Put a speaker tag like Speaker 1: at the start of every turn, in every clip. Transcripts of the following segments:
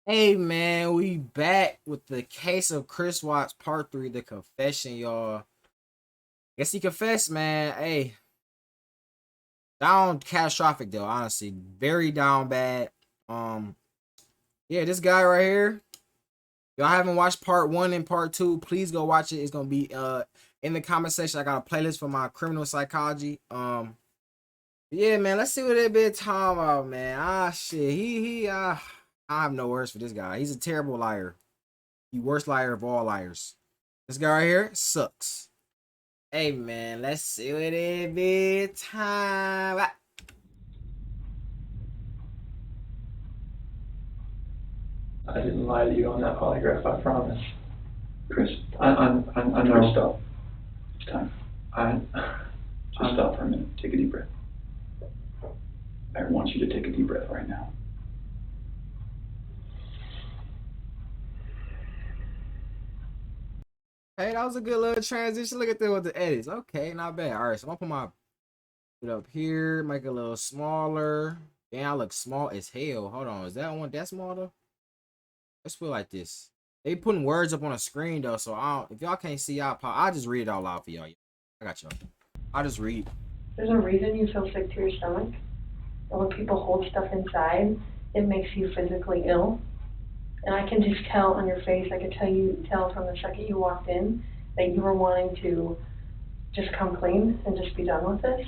Speaker 1: Hey man, we back with the case of Chris Watts part 3, the confession, y'all. Guess he confessed, man. Hey, down catastrophic though, honestly. Very down bad. Um, yeah, this guy right here. Y'all haven't watched part 1 and part 2, please go watch it. It's gonna be in the comment section. I got a playlist for my criminal psychology. Yeah, man, let's see what they been talking about, man. Shit. I have no words for this guy. He's a terrible liar. The worst liar of all liars. This guy right here sucks. Hey man, let's see what it be time.
Speaker 2: I didn't lie to you on that polygraph, I promise.
Speaker 3: Chris,
Speaker 2: I
Speaker 3: Chris,
Speaker 2: know.
Speaker 3: stop. It's time.
Speaker 2: I,
Speaker 3: Just stop for a minute. Take a deep breath. I want you to take a deep breath right now.
Speaker 1: Hey, that was a good little transition. Look at that with the edits. Okay, not bad. All right, so I'm gonna put my it up here, make it a little smaller. Damn, I look small as hell. Hold on, is that one that small though? Let's put it like this. They putting words up on a screen though, so I don't, if y'all can't see, I'll just read it out loud for y'all. I got y'all. I'll just read.
Speaker 4: There's a reason you feel sick to your stomach. And when people hold stuff inside, it makes you physically ill. And I can just tell on your face, I could tell from the second you walked in that you were wanting to just come clean and just be done with this.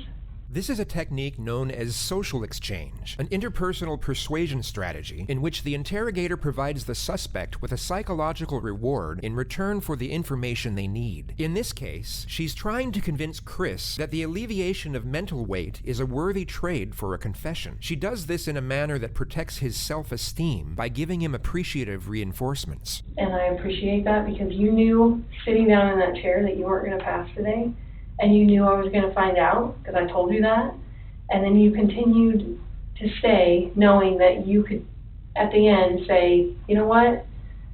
Speaker 5: This is a technique known as social exchange, an interpersonal persuasion strategy in which the interrogator provides the suspect with a psychological reward in return for the information they need. In this case, she's trying to convince Chris that the alleviation of mental weight is a worthy trade for a confession. She does this in a manner that protects his self-esteem by giving him appreciative reinforcements.
Speaker 4: And I appreciate that because you knew sitting down in that chair that you weren't going to pass today. And you knew I was going to find out because I told you that. And then you continued to stay knowing that you could, at the end, say, you know what?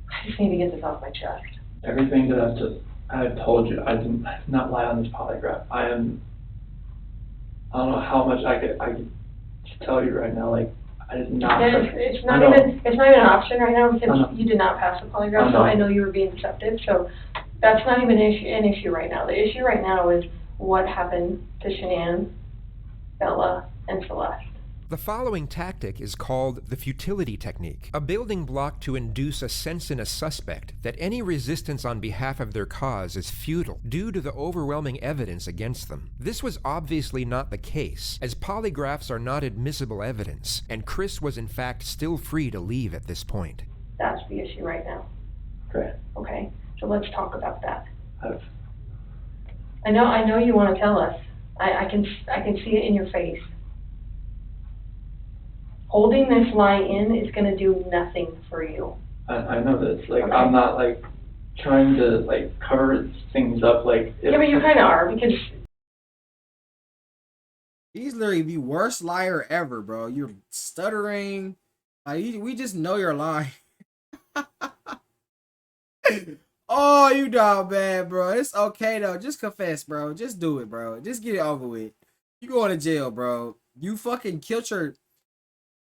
Speaker 4: I just need to get this off my chest.
Speaker 2: everything that I've told you, I did not lie on this polygraph. I don't know how much I could tell you right now, like, I did not.
Speaker 4: It's not even an option right now because you did not pass the polygraph, so
Speaker 2: I
Speaker 4: I know you were being deceptive. So that's not even an issue right now. The issue right now is what happened to Shanann, Bella, and Celeste.
Speaker 5: The following tactic is called the futility technique, a building block to induce a sense in a suspect that any resistance on behalf of their cause is futile due to the overwhelming evidence against them. This was obviously not the case, as polygraphs are not admissible evidence, and Chris was in fact still free to leave at this point.
Speaker 4: That's the issue right now.
Speaker 2: Okay.
Speaker 4: Okay, so let's talk about that.
Speaker 2: I've,
Speaker 4: I know you want to tell us. I can see it in your face. Holding this lie in is going to do nothing for you.
Speaker 2: I know this. Like,
Speaker 4: Okay.
Speaker 2: I'm not, like, trying to, like, cover things up, like...
Speaker 4: Yeah, but you kind of are, because...
Speaker 1: He's literally the worst liar ever, bro. You're stuttering. We just know you're lying. Oh, you dog bad, bro. It's okay though. Just confess, bro. Just do it, bro. Just get it over with. You going to jail, bro. You fucking killed your...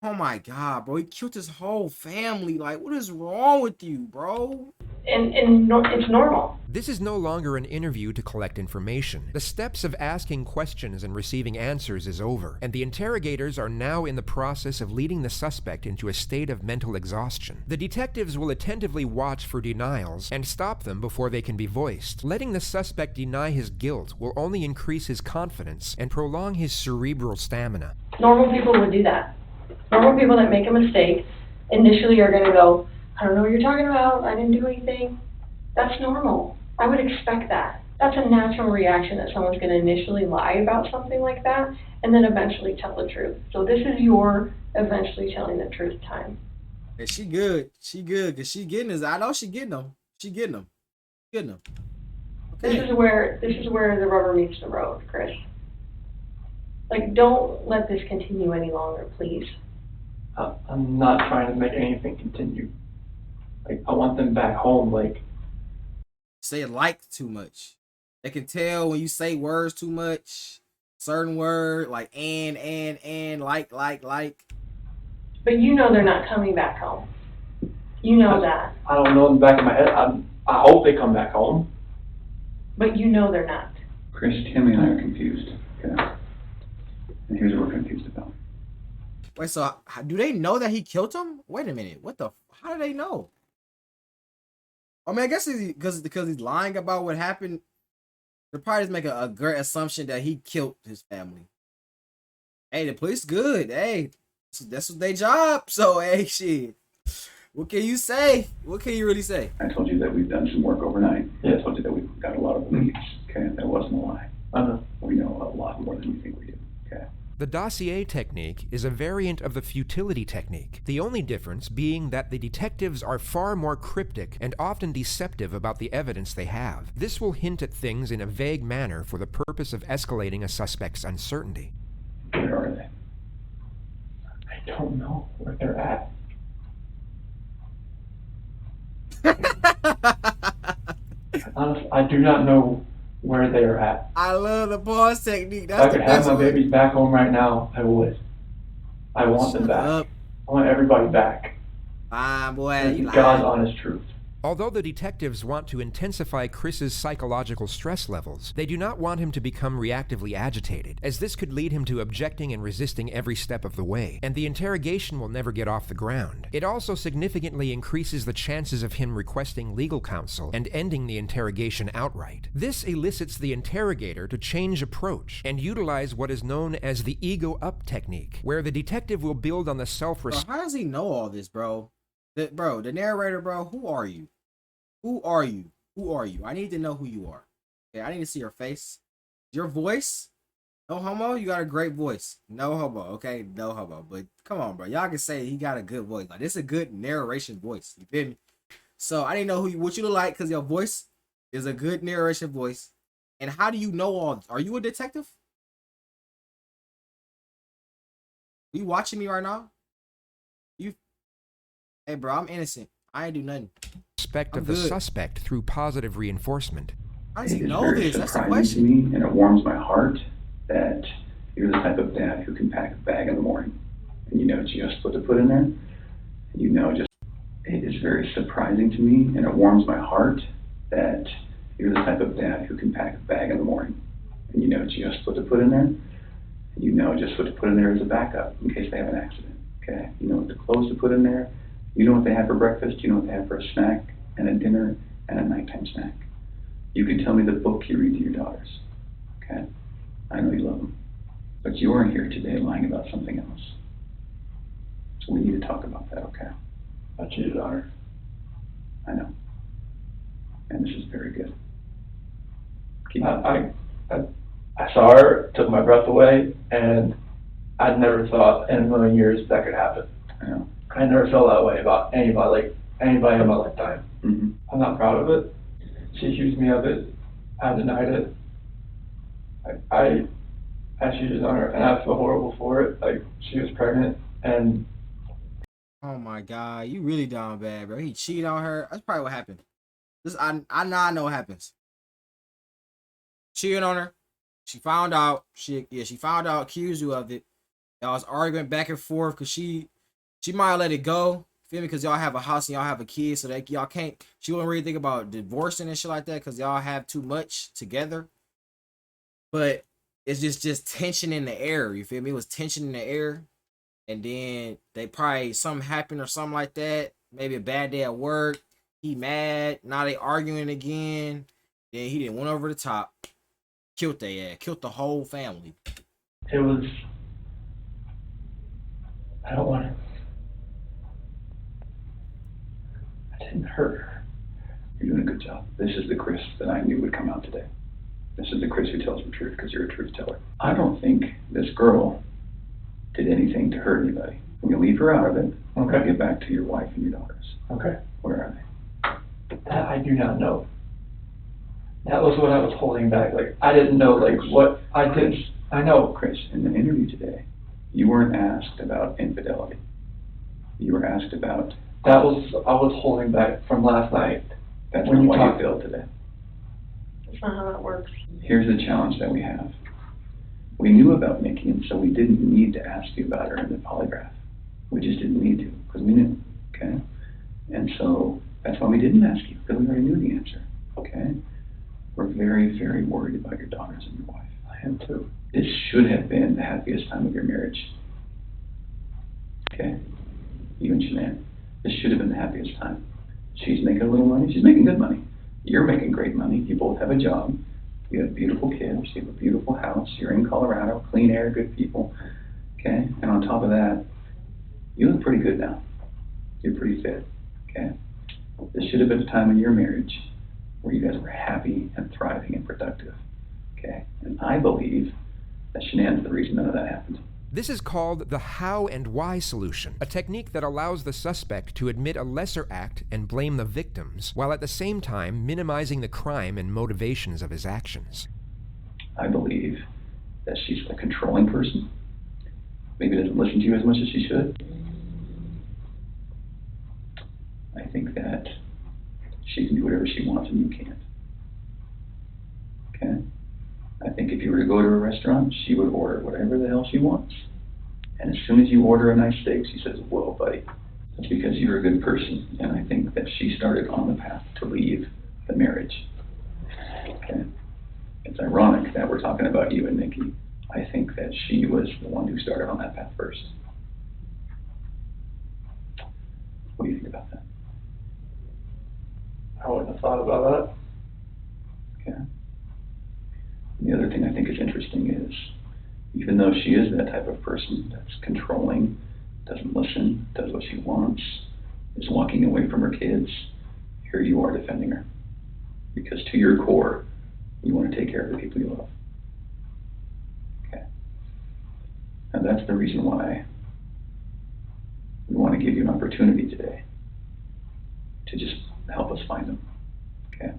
Speaker 1: Oh my god, bro. He killed his whole family. Like, what is wrong with you, bro?
Speaker 4: It's normal.
Speaker 5: This is no longer an interview to collect information. The steps of asking questions and receiving answers is over, and the interrogators are now in the process of leading the suspect into a state of mental exhaustion. The detectives will attentively watch for denials and stop them before they can be voiced. Letting the suspect deny his guilt will only increase his confidence and prolong his cerebral stamina.
Speaker 4: Normal people would do that. Normal people that make a mistake initially are going to go, I don't know what you're talking about, I didn't do anything. That's normal. I would expect that. That's a natural reaction that someone's going to initially lie about something like that and then eventually tell the truth. So this is your eventually telling the truth time.
Speaker 1: And she good. She good, because she getting his... I know she getting them. She getting them. Getting them. Okay.
Speaker 4: This is where the rubber meets the road, Chris. Like, don't let this continue any longer, please.
Speaker 2: I'm not trying to make anything continue. Like, I want them back home, like...
Speaker 1: Say like too much. They can tell when you say words too much. Certain word, like and, like.
Speaker 4: But you know they're not coming back home. You know that,
Speaker 2: I don't know in the back of my head. I hope they come back home.
Speaker 4: but you know they're not.
Speaker 3: Chris, Tammy and I are confused, okay? And here's what we're confused about.
Speaker 1: Wait, so do they know that he killed him? Wait a minute. What the? How do they know? I mean, I guess because he's lying about what happened. They're probably just making a great assumption that he killed his family. Hey, the police good. Hey, that's what their job. So, hey, shit. What can you say? What can you really say?
Speaker 3: I told you that we've done some work overnight.
Speaker 2: Yeah.
Speaker 3: I told you that we've got a lot of leads, okay? That wasn't a lie.
Speaker 2: I know.
Speaker 3: We know a lot more than you think we do, okay?
Speaker 5: The dossier technique is a variant of the futility technique, the only difference being that the detectives are far more cryptic and often deceptive about the evidence they have. This will hint at things in a vague manner for the purpose of escalating a suspect's uncertainty.
Speaker 3: Where are they?
Speaker 2: I don't know where they're at. Honestly, I do not know where they are at.
Speaker 1: I love the pause technique.
Speaker 2: If
Speaker 1: That's
Speaker 2: I
Speaker 1: the
Speaker 2: could have
Speaker 1: best
Speaker 2: my
Speaker 1: one.
Speaker 2: babies back home right now, I would. I want them
Speaker 1: Shut
Speaker 2: back.
Speaker 1: up.
Speaker 2: I want everybody back.
Speaker 1: Fine, boy.
Speaker 2: It's
Speaker 1: You
Speaker 2: God's
Speaker 1: lying.
Speaker 2: honest truth.
Speaker 5: Although the detectives want to intensify Chris's psychological stress levels, they do not want him to become reactively agitated, as this could lead him to objecting and resisting every step of the way, and the interrogation will never get off the ground. It also significantly increases the chances of him requesting legal counsel and ending the interrogation outright. This elicits the interrogator to change approach and utilize what is known as the ego-up technique, where the detective will build on the
Speaker 1: Bro,
Speaker 5: self-respect.
Speaker 1: how does he know all this, bro? The narrator, bro, who are you? Who are you? Who are you? I need to know who you are. Okay, I need to see your face. Your voice? No homo? You got a great voice. No homo, okay? No homo. But come on, bro. Y'all can say he got a good voice. Like, this is a good narration voice. You feel me? So I didn't know what you look like because your voice is a good narration voice. And how do you know all this? Are you a detective? Are you watching me right now? Hey, bro, I'm innocent. I ain't do nothing. I'm
Speaker 5: Of the
Speaker 1: good.
Speaker 5: suspect through positive reinforcement.
Speaker 1: How does he
Speaker 3: It is
Speaker 1: know
Speaker 3: very
Speaker 1: this? That's the
Speaker 3: surprising to
Speaker 1: question.
Speaker 3: me, and it warms my heart that you're the type of dad who can pack a bag in the morning, and you know just what to put in there. And you know just. It is very surprising to me, and it warms my heart that you're the type of dad who can pack a bag in the morning, and you know just what to put in there. And you know just what to put in there as a backup in case they have an accident. Okay, you know what the clothes to put in there. You know what they have for breakfast. You know what they have for a snack and a dinner and a nighttime snack. You can tell me the book you read to your daughters, okay? I know you love them. But you are here today lying about something else. So we need to talk about that, okay?
Speaker 2: About your daughter.
Speaker 3: I know. And this is very good. Keep
Speaker 2: I saw her, took my breath away, and I'd never thought in a million years that could happen.
Speaker 3: I know.
Speaker 2: I never felt that way about anybody in my lifetime.
Speaker 3: Mm-hmm.
Speaker 2: I'm not proud of it. She accused me of it. I denied it. I cheated on her, and I feel horrible for it. Like, she was pregnant, and
Speaker 1: Oh my god, you really down bad, bro. He cheated on her. That's probably what happened. I know what happens. Cheated on her. She found out. She found out, accused you of it. Y'all was arguing back and forth because she might have let it go. Feel me? Because y'all have a house and y'all have a kid, so that y'all can't. She wouldn't really think about divorcing and shit like that because y'all have too much together. But it's just tension in the air. You feel me? It was tension in the air, and then they probably something happened or something like that. Maybe a bad day at work. He mad. Now they arguing again. Then he didn't went over the top. Killed their ass. Killed the whole family.
Speaker 2: it was. I don't want to. I didn't hurt her.
Speaker 3: You're doing a good job. This is the Chris that I knew would come out today. This is the Chris who tells the truth because you're a truth teller. I don't think this girl did anything to hurt anybody. When you leave her out of it,
Speaker 2: Okay.
Speaker 3: get back to your wife and your daughters.
Speaker 2: Okay.
Speaker 3: Where are they?
Speaker 2: That I do not know. That was what I was holding back. Like, I didn't know, like, what I did. I know.
Speaker 3: Chris, in the interview today, you weren't asked about infidelity. You were asked about.
Speaker 2: I was holding back from last night.
Speaker 3: That's
Speaker 2: when
Speaker 3: not
Speaker 2: you
Speaker 3: why
Speaker 2: talk-
Speaker 3: you failed today.
Speaker 4: That's not how that works.
Speaker 3: Here's the challenge that we have. We knew about Nikki, and so we didn't need to ask you about her in the polygraph. We just didn't need to, because we knew, okay? And so that's why we didn't ask you, because we already knew the answer, okay? We're very, very worried about your daughters and your wife.
Speaker 2: I am too.
Speaker 3: This should have been the happiest time of your marriage. Okay? You and Shanann. This should have been the happiest time. She's making a little money. She's making good money. You're making great money. You both have a job. You have beautiful kids. You have a beautiful house. You're in Colorado. Clean air, good people. Okay? And on top of that, you look pretty good now. You're pretty fit. Okay? This should have been a time in your marriage where you guys were happy and thriving and productive. Okay? And I believe that Shanann's the reason none of that happened.
Speaker 5: This is called the how and why solution, a technique that allows the suspect to admit a lesser act and blame the victims, while at the same time minimizing the crime and motivations of his actions.
Speaker 3: I believe that she's a controlling person. Maybe doesn't listen to you as much as she should. I think that she can do whatever she wants and you can't. Okay? I think if you were to go to a restaurant, she would order whatever the hell she wants. And as soon as you order a nice steak, she says, whoa, buddy. That's because you're a good person. And I think that she started on the path to leave the marriage. Okay? It's ironic that we're talking about you and Nikki. I think that she was the one who started on that path first. What do you think about that?
Speaker 2: I wouldn't have thought about
Speaker 3: Okay. And the other thing I think is interesting is, even though she is that type of person that's controlling, doesn't listen, does what she wants, is walking away from her kids, here you are defending her. Because to your core, you want to take care of the people you love. Okay. And that's the reason why we want to give you an opportunity today to just help us find them. Okay.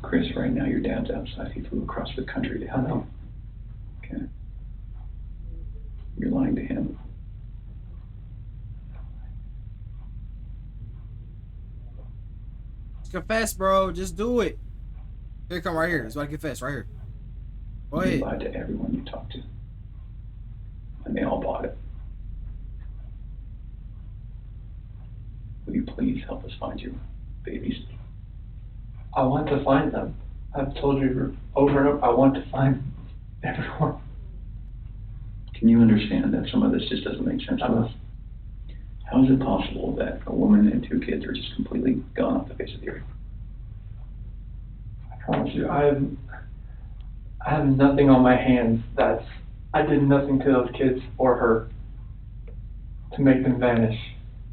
Speaker 3: Chris, right now your dad's outside. He flew across the country to help you. Okay. You're lying to him.
Speaker 1: Just confess, bro. Just do it. Here, come right here. It's about to confess right here. Go
Speaker 3: You
Speaker 1: ahead.
Speaker 3: lied to everyone you talked to. And they all bought it. Will you please help us find your babies?
Speaker 2: it. I want to find them. I've told you over and over, I want to find everyone.
Speaker 3: Can you understand that some of this just doesn't make sense to us? How is it possible that a woman and 2 kids are just completely gone off the face of the earth?
Speaker 2: I promise you, I have nothing on my hands I did nothing to those kids or her to make them vanish.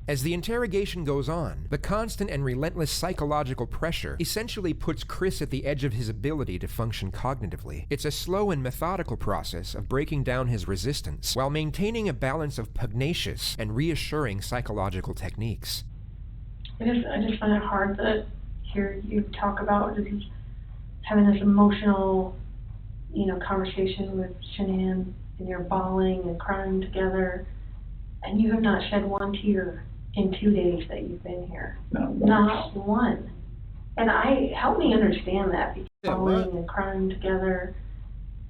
Speaker 5: As the interrogation goes on, the constant and relentless psychological pressure essentially puts Chris at the edge of his ability to function cognitively. It's a slow and methodical process of breaking down his resistance while maintaining a balance of pugnacious and reassuring psychological techniques.
Speaker 4: I just find it hard to hear you talk about just having this emotional, conversation with Shanann, and you're bawling and crying together, and you have not shed one tear in 2 days that you've been here.
Speaker 3: Not once.
Speaker 4: Not one. And help me understand that, because
Speaker 1: Yeah,
Speaker 4: bawling
Speaker 1: what?
Speaker 4: and crying together,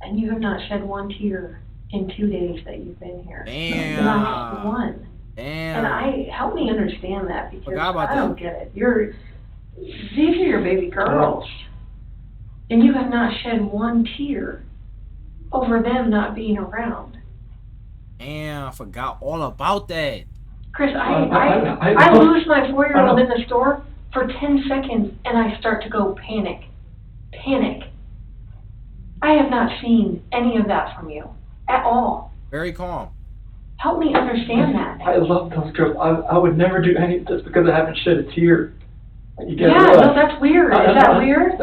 Speaker 4: and you have not shed one tear in 2 days that you've been here.
Speaker 1: Damn.
Speaker 4: Not one.
Speaker 1: Damn.
Speaker 4: And help me understand that, because
Speaker 1: Forgot about
Speaker 4: I don't
Speaker 1: that.
Speaker 4: get it. These are your baby girls, and you have not shed one tear over them not being around.
Speaker 1: Damn, I forgot all about that.
Speaker 4: Chris,
Speaker 2: I
Speaker 4: I
Speaker 2: don't-
Speaker 4: lose my 4-year-old
Speaker 2: I
Speaker 4: in the store for 10 seconds, and I start to go panic. I have not seen any of that from you at all.
Speaker 1: Very calm.
Speaker 4: Help me understand that.
Speaker 2: I love those girls. I would never do any just because I haven't shed a tear. You get
Speaker 4: Yeah,
Speaker 2: it?
Speaker 4: no, that's weird. Is that weird?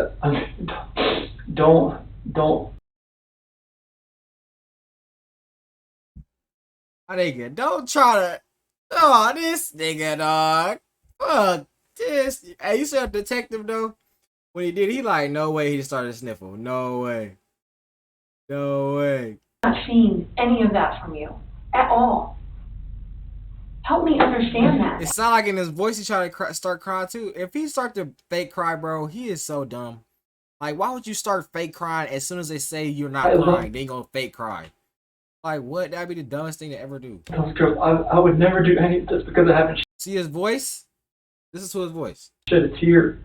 Speaker 2: Don't.
Speaker 1: My nigga, don't try to. Oh, this nigga, dog. Fuck this. Hey, you saw a detective, though? When he did, he like, no way he started to sniffle. No way. No way.
Speaker 4: Not seen any of that from you at all. Help me understand that.
Speaker 1: It sounded like in his voice he tried to start crying, too. If he start to fake cry, bro, he is so dumb. Like, why would you start fake crying as soon as they say you're not crying? They gonna fake cry. Like, what? That'd be the dumbest thing to ever do.
Speaker 2: Those girls. I would never do any just because I haven't.
Speaker 1: See his voice? Listen to his voice.
Speaker 2: Shit, it's here.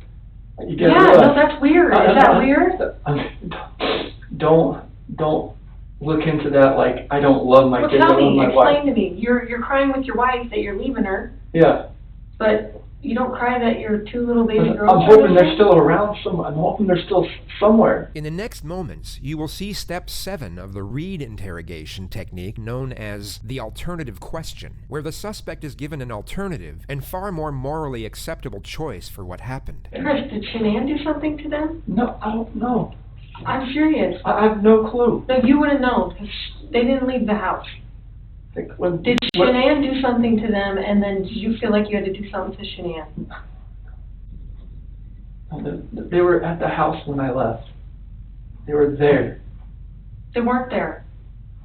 Speaker 2: You get
Speaker 4: Yeah,
Speaker 2: it.
Speaker 4: no, that's weird. Is that weird?
Speaker 2: Don't look into that like I don't love my
Speaker 4: Well,
Speaker 2: kids. I
Speaker 4: tell
Speaker 2: love
Speaker 4: me,
Speaker 2: my wife.
Speaker 4: explain to me. You're crying with your wife that you're leaving her,
Speaker 2: Yeah.
Speaker 4: but you don't cry that your 2 little baby girls
Speaker 2: I'm
Speaker 4: are
Speaker 2: hoping they're
Speaker 4: missing?
Speaker 2: still around somewhere. I'm hoping they're still somewhere.
Speaker 5: In the next moments, you will see step 7 of the Reed interrogation technique known as the alternative question, where the suspect is given an alternative and far more morally acceptable choice for what happened.
Speaker 4: Chris, did Shanann do something to them?
Speaker 2: No, I don't know.
Speaker 4: I'm serious.
Speaker 2: I have no clue.
Speaker 4: No, you would have known, because they didn't leave the house.
Speaker 2: Like, when,
Speaker 4: Did Shanann do something to them, and then did you feel like you had to do something to Shanann?
Speaker 2: They were at the house when I left. They were there.
Speaker 4: They weren't there.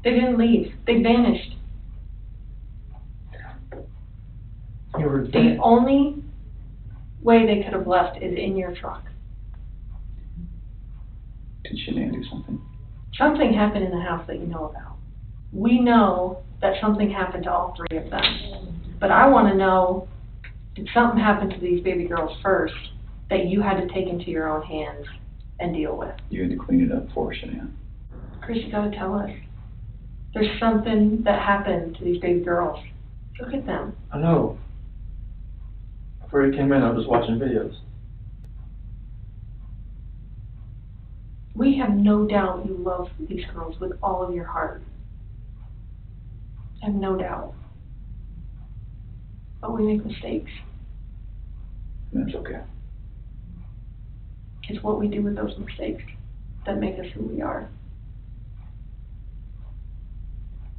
Speaker 4: They didn't leave. They vanished.
Speaker 2: They were
Speaker 4: The
Speaker 2: there.
Speaker 4: only way they could have left is in your truck.
Speaker 3: Did Shanann do something?
Speaker 4: Something happened in the house that you know about. We know that something happened to all 3 of them. But I want to know, did something happen to these baby girls first that you had to take into your own hands and deal with?
Speaker 3: You had to clean it up for Shanann.
Speaker 4: Chris, you gotta tell us. There's something that happened to these baby girls. Look at them.
Speaker 2: I know. Before you came in, I was watching videos.
Speaker 4: We have no doubt you love these girls with all of your heart. I have no doubt. But we make mistakes.
Speaker 3: And that's okay.
Speaker 4: It's what we do with those mistakes that make us who we are.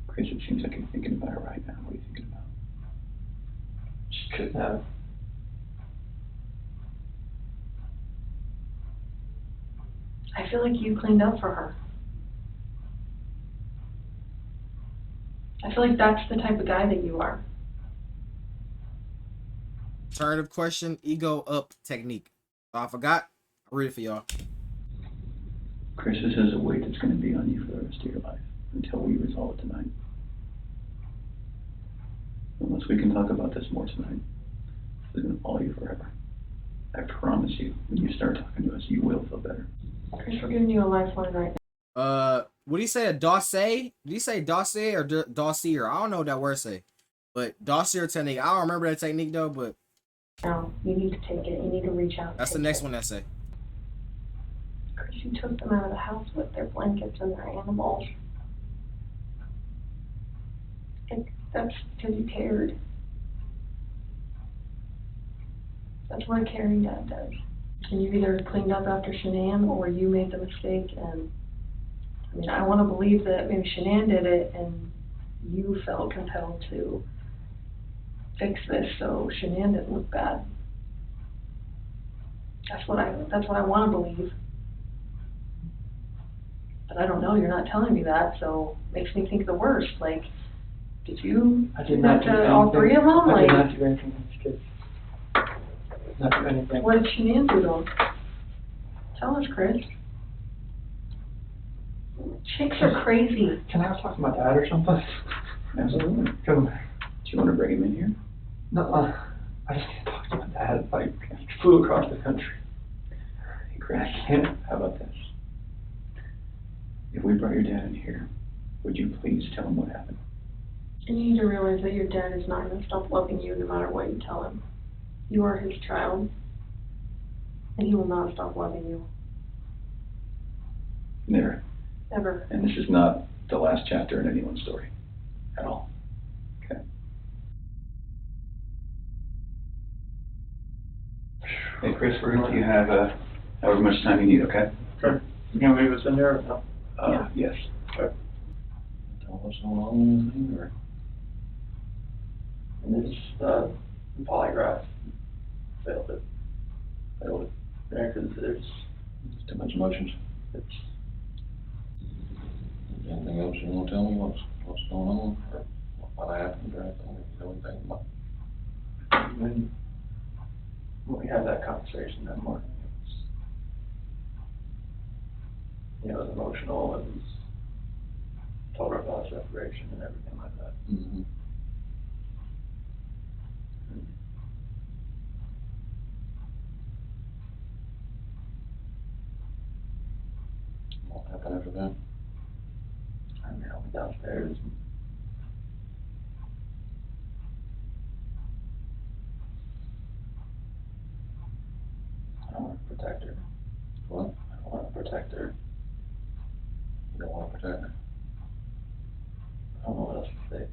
Speaker 3: Chris, it seems like you're thinking about it right now. What are you thinking about?
Speaker 2: She couldn't have.
Speaker 4: I feel like you cleaned up for her. I feel like that's the type of guy that you are.
Speaker 1: Alternative question, ego up technique. Oh, I forgot. I'll read it for y'all.
Speaker 3: Chris, this is a weight that's going to be on you for the rest of your life until we resolve it tonight. Unless we can talk about this more tonight, this is going to follow you forever. I promise you, when you start talking to us, you will feel better.
Speaker 4: Chris, we're giving you a lifeline right now.
Speaker 1: What do you say? A dossier? Did you say dossier or dossier? I don't know what that word say. But dossier technique. I don't remember that technique though, but
Speaker 4: No, you need to take it. You need to reach out.
Speaker 1: that's the next one that say.
Speaker 4: Chris, you took them out of the house with their blankets and their animals. That's because you cared. That's what a caring dad does. And you either cleaned up after Shanann or you made the mistake. And I mean, I want to believe that maybe Shanann did it and you felt compelled to fix this so Shanann didn't look bad. That's what I want to believe. But I don't know, you're not telling me that, so it makes me think the worst. Like, did you
Speaker 2: I
Speaker 4: do
Speaker 2: did
Speaker 4: that
Speaker 2: not do
Speaker 4: to
Speaker 2: anything.
Speaker 4: all 3 of them?
Speaker 2: I did
Speaker 4: Like,
Speaker 2: not do anything to these kids. Not do anything.
Speaker 4: what did Shanann do to them? Tell us, Chris. Chicks are crazy.
Speaker 2: Can I talk to my dad or something?
Speaker 3: Absolutely.
Speaker 2: Come.
Speaker 3: Do you want to bring him in here?
Speaker 2: No, I just need to talk to my dad. Like, he flew across the country.
Speaker 3: Hey, Chris, how about this? If we brought your dad in here, would you please tell him what happened?
Speaker 4: And you need to realize that your dad is not going to stop loving you no matter what you tell him. You are his child, and he will not stop loving you.
Speaker 3: Never.
Speaker 4: Ever.
Speaker 3: And this is not the last chapter in anyone's story. At all. Okay. Hey, Chris, we're going to let you have however much time you need, okay?
Speaker 2: Sure. You can leave us in there or no?
Speaker 4: Yeah.
Speaker 3: Yes.
Speaker 2: Okay.
Speaker 3: Tell us what's going on with anything, or?
Speaker 2: And this, polygraph failed it. Yeah, because there's
Speaker 3: Too much emotions.
Speaker 2: it's
Speaker 6: Anything else you want to tell me, what's going on, or what happened, or anything, if you know anything about?
Speaker 2: when we had that conversation that morning, it was emotional, it was told her about separation and everything like that.
Speaker 6: Mm-hmm. What happened after that?
Speaker 2: I mean, I went downstairs. I don't want to protect her.
Speaker 6: What?
Speaker 2: I don't want to protect her.
Speaker 6: You don't want to protect her?
Speaker 2: I don't know what else to say.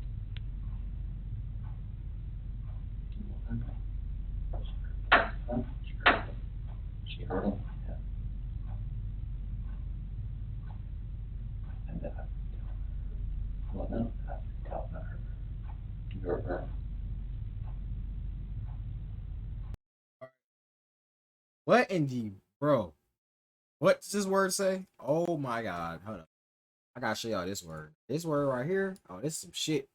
Speaker 6: What happened?
Speaker 2: Huh?
Speaker 6: She hurt him?
Speaker 2: Yeah. And then
Speaker 6: What now?
Speaker 2: I freaked out and I hurt her.
Speaker 6: You hurt her?
Speaker 1: What in the bro? What's this word say? Oh my god. Hold up. I gotta show y'all this word. This word right here. Oh, this is some shit.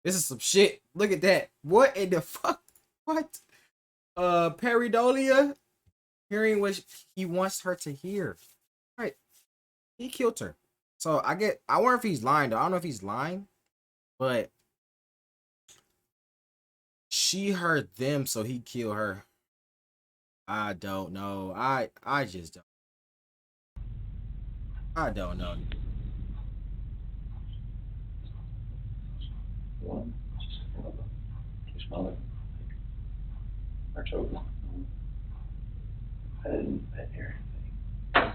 Speaker 1: This is some shit. Look at that. What in the fuck? What? Pareidolia. Hearing what he wants her to hear. Right. He killed her. So I wonder if he's lying though. I don't know if he's lying, but she heard them, so he killed her. I don't know. I just don't. I don't know.
Speaker 6: One. She smelled it. Or choking.
Speaker 2: I didn't hear anything.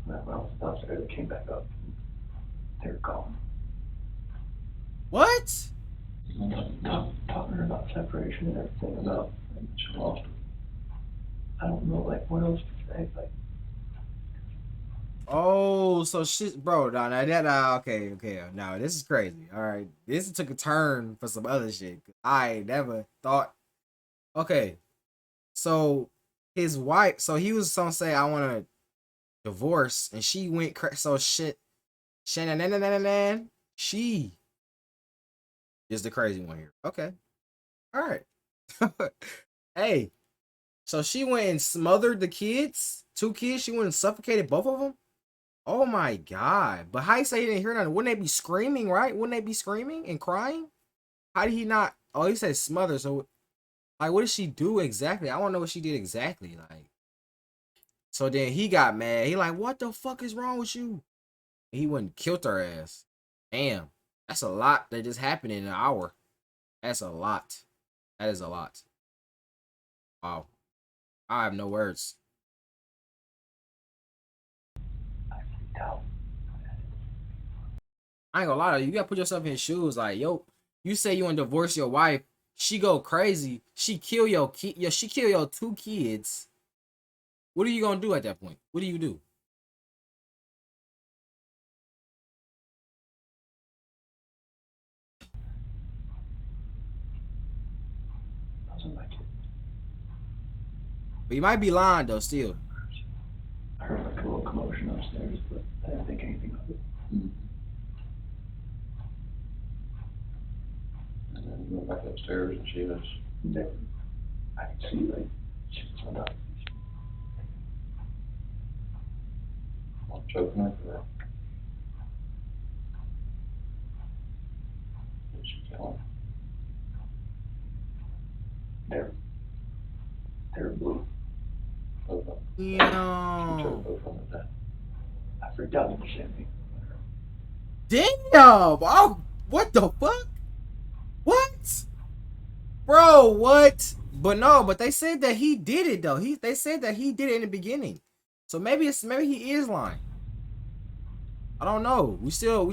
Speaker 2: When I was downstairs, I came back up. They were gone.
Speaker 1: What?
Speaker 2: Talking to her about separation and everything. About,
Speaker 6: She lost it.
Speaker 2: I don't know, like, what else to say. Like,
Speaker 1: Oh, so shit, bro. No, okay. No, this is crazy. All right, this took a turn for some other shit. I never thought. Okay, so his wife. So he was gonna say, "I want to divorce," and she went. So shit, Shannon, she is the crazy one here. Okay, all right. Hey, so she went and smothered the kids. 2 kids. She went and suffocated both of them. Oh my god. But how you say he didn't hear nothing? Wouldn't they be screaming, right? Wouldn't they be screaming and crying? How did he not? Oh, he said smother. So, like, what did she do exactly? I want to know what she did exactly. Like, so then he got mad. He like, what the fuck is wrong with you? He went and killed her ass. Damn. That's a lot that just happened in an hour. That's a lot. That is a lot. Wow. I have no words.
Speaker 2: I freaked out.
Speaker 1: I ain't gonna lie to you. You gotta put yourself in his shoes. Like, yo, you say you want to divorce your wife. She go crazy. She kill your she kill your 2 kids. What are you gonna do at that point? What do you do?
Speaker 2: Those are my kids.
Speaker 1: But you might be lying though. Still,
Speaker 2: I heard like a little commotion upstairs, but I didn't think anything of it.
Speaker 6: Mm. And then you went back upstairs and she was,
Speaker 2: There, I could see, like, she was on top.
Speaker 6: choking her or did she kill him?
Speaker 2: They're blue.
Speaker 6: Both of them. She
Speaker 1: damn,
Speaker 6: took both of them to death.
Speaker 2: I freaked out at the same thing.
Speaker 1: damn. Oh, what the fuck? What, bro? What? But no, but they said that he did it though. They said that he did it in the beginning. So maybe he is lying. I don't know. We still.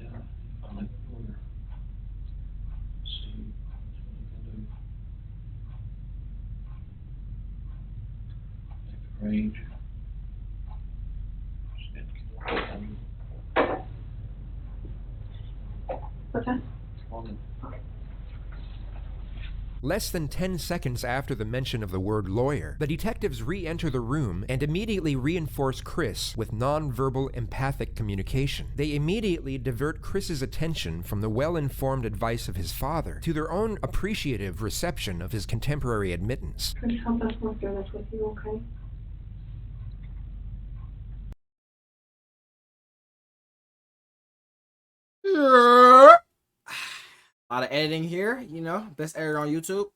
Speaker 6: Yeah, I'm like, see what you can do. Take the rage.
Speaker 4: What's that?
Speaker 5: Less than 10 seconds after the mention of the word lawyer, the detectives re-enter the room and immediately reinforce Chris with non-verbal empathic communication. They immediately divert Chris's attention from the well-informed advice of his father to their own appreciative reception of his contemporary admittance.
Speaker 4: Chris, help us work through this with you, okay?
Speaker 1: A lot of editing here, you know. Best editor on YouTube.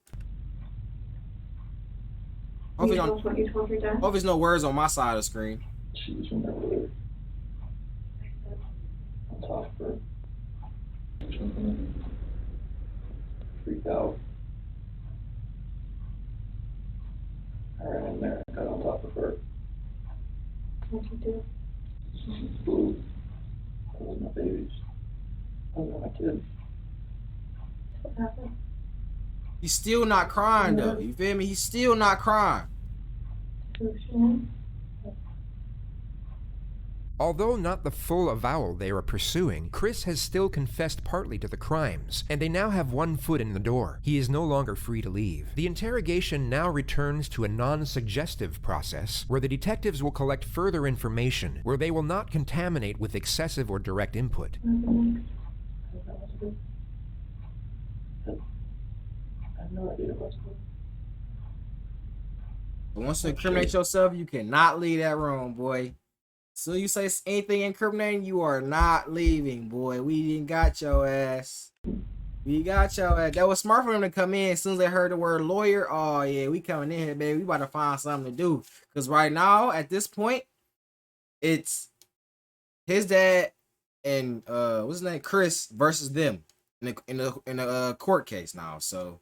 Speaker 4: Can you
Speaker 1: Hopefully,
Speaker 4: tell us what you told your dad?
Speaker 1: there's no words on my side of the screen.
Speaker 2: She was in there with her. On top of her. Freaked out. I ran in there and got on top of her.
Speaker 4: What'd you do?
Speaker 2: Blue. That was my babies. Those are my kids.
Speaker 4: What happened?
Speaker 1: He's still not crying though. You feel me? He's still not crying.
Speaker 4: Who's Shanann?
Speaker 5: Although not the full avowal they are pursuing, Chris has still confessed partly to the crimes, and they now have one foot in the door. He is no longer free to leave. The interrogation now returns to a non-suggestive process, where the detectives will collect further information, where they will not contaminate with excessive or direct input.
Speaker 2: I have no idea what's going on.
Speaker 1: But once you incriminate yourself, you cannot leave that room, boy. So you say anything incriminating, you are not leaving, boy. We didn't got your ass. We got your ass. That was smart for them to come in as soon as they heard the word lawyer. Oh yeah, we coming in here, baby. We about to find something to do. Cause right now, at this point, it's his dad and what's his name, Chris versus them in a court case now. So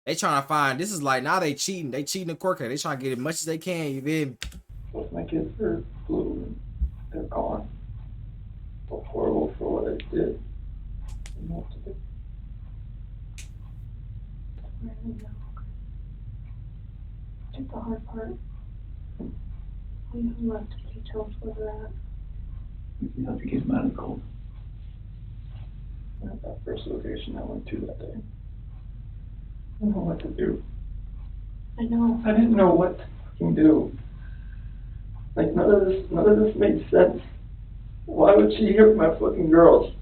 Speaker 1: they trying to find. This is like now they cheating. They cheating the court case. They trying to get as much as they can. You feel me?
Speaker 2: Both my kids are blue and they're gone. So horrible for what I did. I don't know what to do.
Speaker 4: That's the hard part. We have left details where they're at.
Speaker 3: We can help you get them out of the cold.
Speaker 2: At that first location I went to that day. I don't know what to do.
Speaker 4: I know.
Speaker 2: I didn't know what to fucking do. Like none of this made sense. Why would she hit my fucking girls?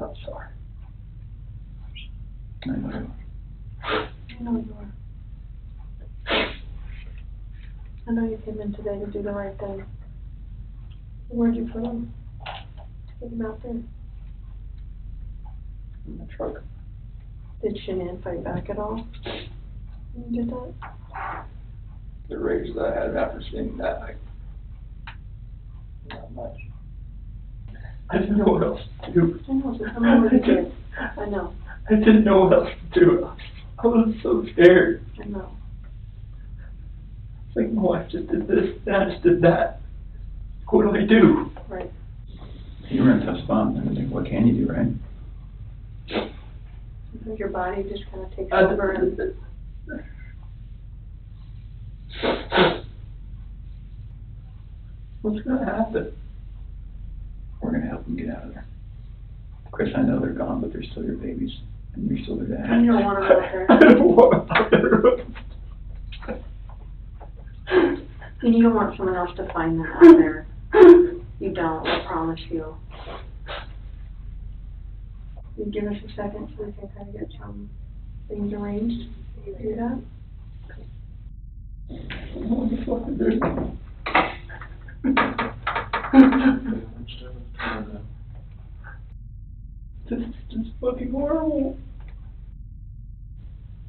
Speaker 2: I'm sorry.
Speaker 3: I know.
Speaker 4: I know you are. I know you came in today to do the right thing. Where'd you put him? To get him out there.
Speaker 2: In the truck.
Speaker 4: Did Shanann fight back at all? When you did that?
Speaker 2: The rage that I had after seeing that, not much. I didn't know what else to do.
Speaker 4: I know, so tell me what you did. I know.
Speaker 2: I didn't know what else to do. I was so scared.
Speaker 4: I know.
Speaker 2: It's like my wife just did this, and I just did that. What do I do?
Speaker 4: Right.
Speaker 3: You were in a tough spot. I mean, what can you do, right?
Speaker 4: Sometimes your body just kind of takes over and...
Speaker 2: What's gonna happen?
Speaker 3: We're gonna help them get out of there. Chris, I know they're gone, but they're still your babies, and you're still their dad.
Speaker 4: And you don't want them out there.
Speaker 2: I don't want them out there.
Speaker 4: And you don't want someone else to find them out there. You don't, I promise you. You give us a second so we can kind of get some things arranged. Can you do that?
Speaker 2: What the fuck is this? This is just fucking horrible.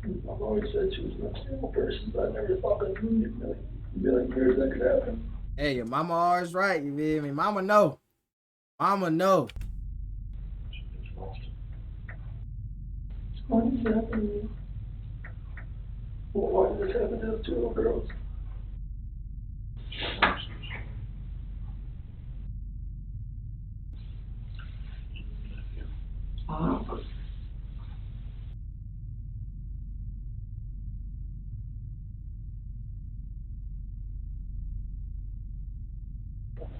Speaker 2: I've always said she was an unstable person, but I never thought that in a million years that could happen.
Speaker 1: Hey, your mama always right. You feel me? Mama know. Mama know.
Speaker 2: Why did this happen to me? Well, why did this happen to those two little girls?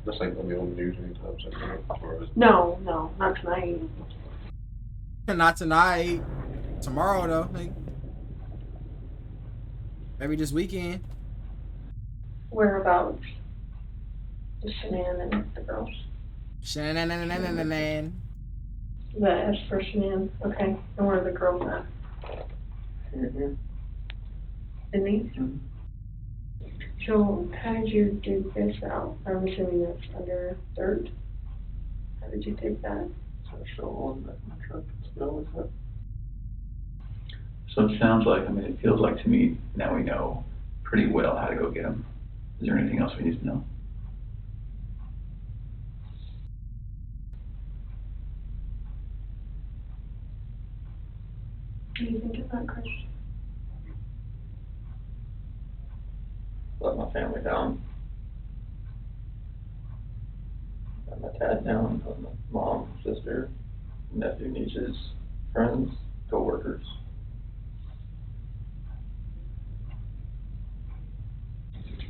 Speaker 6: This ain't gonna be on the news anytime soon, or is it?
Speaker 4: No, not tonight.
Speaker 1: Not tonight. Tomorrow though. Like, maybe this weekend.
Speaker 4: Whereabouts? Just Shanann and the girls.
Speaker 1: Shanann.
Speaker 4: The S for Shanann. Okay. And where are the girls at? Denise? So how did you do this out? I'm assuming that's under third. How did you take that?
Speaker 2: got a shovel in my truck. Let's go with it.
Speaker 3: So it sounds like, I mean, it feels like to me, now we know pretty well how to go get him. Is there anything else we need to know?
Speaker 4: What do you think of that, Chris?
Speaker 2: Let my family down. Let my dad down, let my mom, sister, nephew, nieces, friends, co-workers.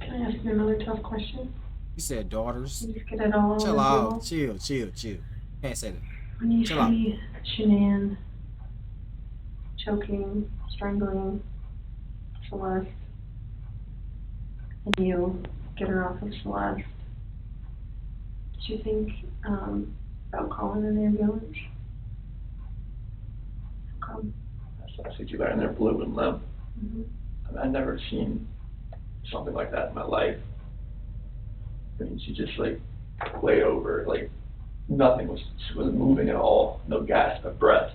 Speaker 4: Can I ask you another tough question?
Speaker 1: You said daughters.
Speaker 4: You just get it all
Speaker 1: Chill
Speaker 4: on
Speaker 1: out. Chill. Can't say that.
Speaker 4: When you
Speaker 1: Chill out.
Speaker 4: see Shanann choking, strangling Celeste, and you get her off of Celeste, did you think about calling an ambulance? How come?
Speaker 2: I see you laying there blue and limp.
Speaker 4: Mm-hmm.
Speaker 2: I've never seen something like that in my life. I mean, she just like laid over, like nothing was, she wasn't moving at all, no gasp of breath.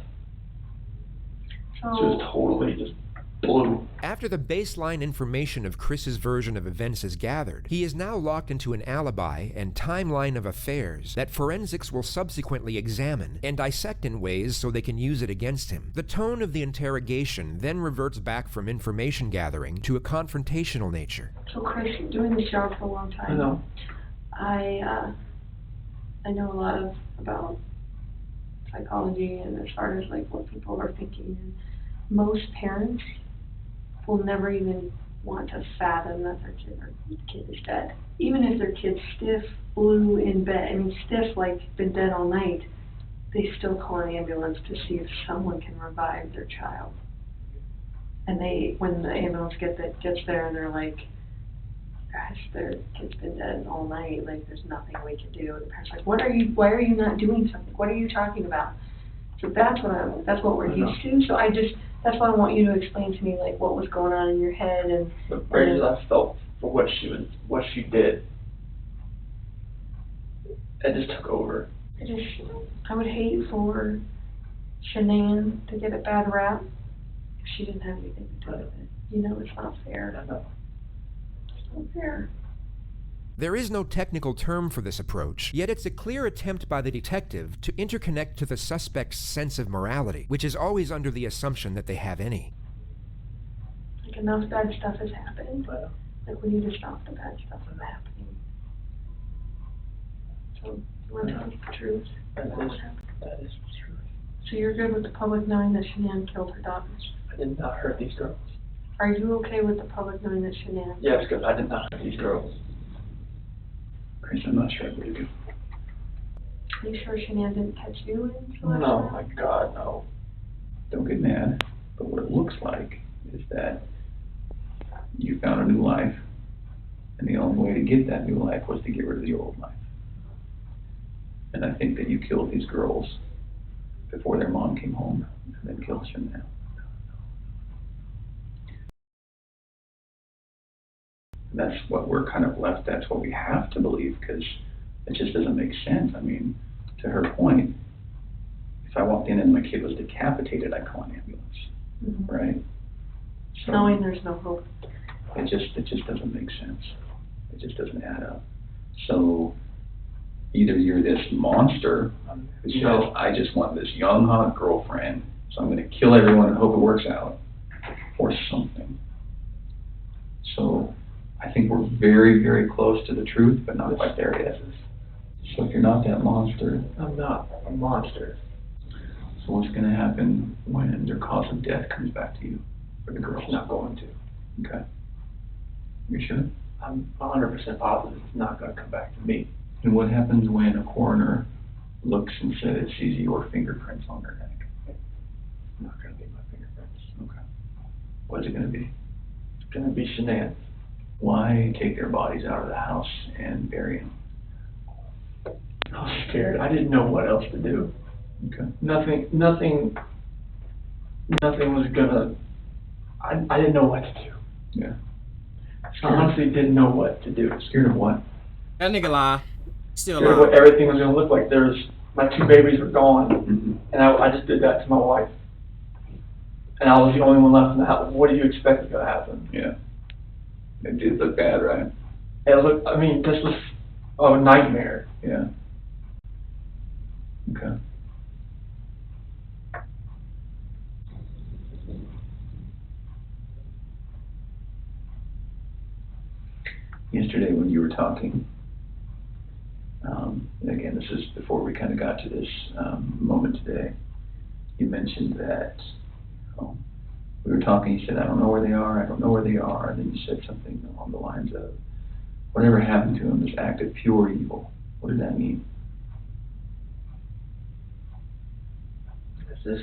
Speaker 2: She was
Speaker 4: So,
Speaker 2: totally just blue.
Speaker 5: After the baseline information of Chris's version of events is gathered, he is now locked into an alibi and timeline of affairs that forensics will subsequently examine and dissect in ways so they can use it against him. The tone of the interrogation then reverts back from information gathering to a confrontational nature.
Speaker 4: so Chris, doing this job for a long time.
Speaker 2: I know.
Speaker 4: I know a lot about psychology and as far as like what people are thinking. And most parents will never even want to fathom that their kid is dead. Even if their kid's stiff, blue in bed, I mean stiff like been dead all night, they still call an ambulance to see if someone can revive their child. And when the ambulance gets there and they're like, gosh, their kid's been dead all night, like there's nothing we can do. And the parents are like, why are you not doing something? What are you talking about? So that's what we're used to. So that's why I want you to explain to me like what was going on in your head and
Speaker 2: The rage that I felt for what she did, it just took over.
Speaker 4: I would hate for Shanann to get a bad rap if she didn't have anything to do with it. You know, it's not fair.
Speaker 2: I know.
Speaker 4: It's not fair.
Speaker 5: There is no technical term for this approach, yet it's a clear attempt by the detective to interconnect to the suspect's sense of morality, which is always under the assumption that they have any.
Speaker 4: Like enough bad stuff has happened.
Speaker 2: But
Speaker 4: Like we need to stop the bad stuff from happening. So you want to tell us the truth?
Speaker 2: that
Speaker 4: about what
Speaker 2: is
Speaker 4: happened?
Speaker 2: true.
Speaker 4: So you're good with the public knowing that Shanann killed her daughters?
Speaker 2: I did not hurt these girls.
Speaker 4: Are you okay with the public knowing that Shanann?
Speaker 2: Yes, because I did not hurt these girls.
Speaker 3: Chris, I'm not sure what to do.
Speaker 4: Are you sure Shanann didn't catch you in Celeste?
Speaker 2: No, my God, no.
Speaker 3: Don't get mad, but what it looks like is that you found a new life, and the only way to get that new life was to get rid of the old life. And I think that you killed these girls before their mom came home, and then killed Shanann. That's what we're kind of left, that's what we have to believe, because it just doesn't make sense. I mean, to her point, if I walked in and my kid was decapitated, I'd call an ambulance,
Speaker 4: Mhm.
Speaker 3: right? So
Speaker 4: Knowing there's no hope.
Speaker 3: it just doesn't make sense. It just doesn't add up. So either you're this monster who says,
Speaker 2: No.
Speaker 3: I just want this young, hot girlfriend, so I'm gonna kill everyone and hope it works out, or something. So I think we're very, very close to the truth, but not quite there yet. So if you're not that monster,
Speaker 2: I'm not a monster.
Speaker 3: so what's gonna happen when their cause of death comes back to you for the girls?
Speaker 2: It's not going to.
Speaker 3: Okay. You sure?
Speaker 2: I'm 100% positive it's not going to come back to me.
Speaker 3: And what happens when a coroner looks and says, sees your fingerprints on her neck?
Speaker 2: It's not going to be my fingerprints.
Speaker 3: Okay. What's it gonna be?
Speaker 2: It's going to be Shanann's.
Speaker 3: Why take their bodies out of the house and bury them?
Speaker 2: I was scared. I didn't know what else to do.
Speaker 3: Okay.
Speaker 2: Nothing was gonna, I didn't know what to do.
Speaker 3: Yeah.
Speaker 2: I honestly didn't know what to do.
Speaker 3: Scared of what?
Speaker 1: That nigga lie. Still
Speaker 2: Scared of what
Speaker 1: lie.
Speaker 2: everything was gonna look like. There's my 2 babies were gone,
Speaker 3: Mhm.
Speaker 2: and I just did that to my wife. And I was the only one left in the house. What do you expect is gonna happen?
Speaker 3: Yeah. It did look bad, right?
Speaker 2: It looked, I mean, this was a nightmare.
Speaker 3: Yeah. Okay. Yesterday when you were talking, and again, this is before we kind of got to this moment today, you mentioned that we were talking, you said, I don't know where they are, I don't know where they are, and then you said something along the lines of, whatever happened to them is acted pure evil. What did that mean?
Speaker 2: It's this,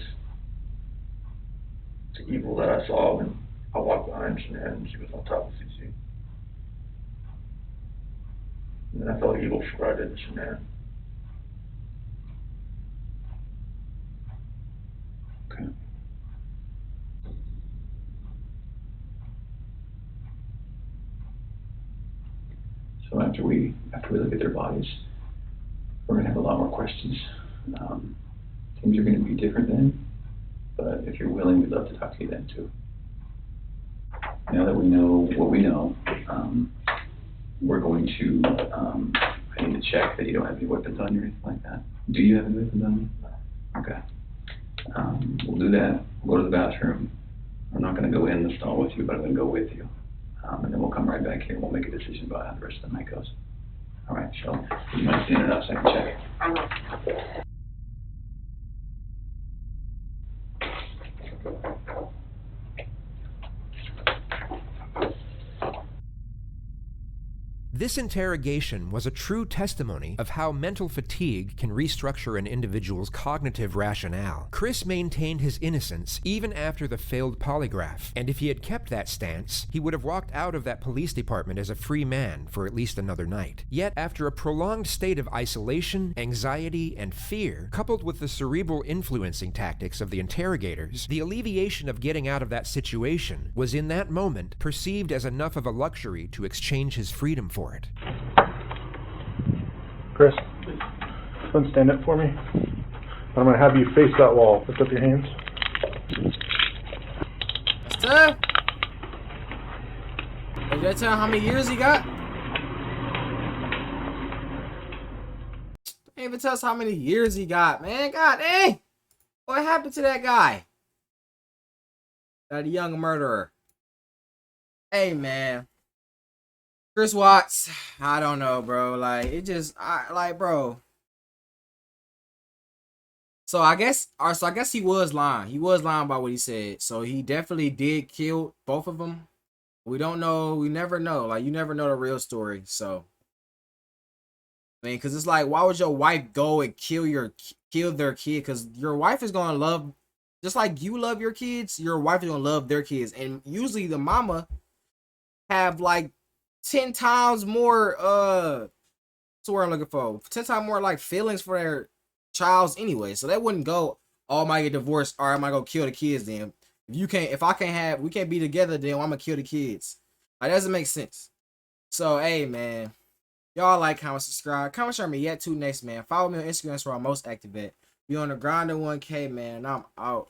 Speaker 2: it's the evil that I saw when I walked behind Shanann and she was on top of CC. And then I felt evil for what I did to Shanann.
Speaker 3: Okay. So after we look at their bodies, we're gonna have a lot more questions. Things are gonna be different then, but if you're willing, we'd love to talk to you then too. Now that we know what we know, we're going to, I need to check that you don't have any weapons on you or anything like that. Do you have any weapons on you? Okay. We'll do that. We'll go to the bathroom. I'm not gonna go in the stall with you, but I'm gonna go with you. And then we'll come right back here and we'll make a decision about how the rest of the night goes. All right, so you might stand it up so I can check.
Speaker 5: This interrogation was a true testimony of how mental fatigue can restructure an individual's cognitive rationale. Chris maintained his innocence even after the failed polygraph, and if he had kept that stance, he would have walked out of that police department as a free man for at least another night. Yet, after a prolonged state of isolation, anxiety, and fear, coupled with the cerebral influencing tactics of the interrogators, the alleviation of getting out of that situation was in that moment perceived as enough of a luxury to exchange his freedom for it.
Speaker 7: Chris, don't stand up for me. I'm going to have you face that wall. Lift up your hands.
Speaker 1: That's tough. Did I tell him how many years he got? They even tell us how many years he got, man. God dang. What happened to that guy? That young murderer. Hey, man. Chris Watts, I don't know, bro. Like, it just, bro. So I guess he was lying. He was lying about what he said. So he definitely did kill both of them. We don't know. We never know. Like, you never know the real story. So, I mean, because it's like, why would your wife go and kill their kid? Because your wife is gonna love, just like you love your kids. Your wife is gonna love their kids, and usually the mama have like 10 times more that's what I'm looking for. 10 times more like feelings for their child's anyway. So that wouldn't go, oh, I might get divorced, or I might go kill the kids then. We can't be together, then I'm gonna kill the kids. That doesn't make sense. So hey man, y'all like, comment, subscribe. Comment share me yet too next, man. Follow me on Instagram, that's where I'm most active at. Be on the grind to 1K, man. I'm out.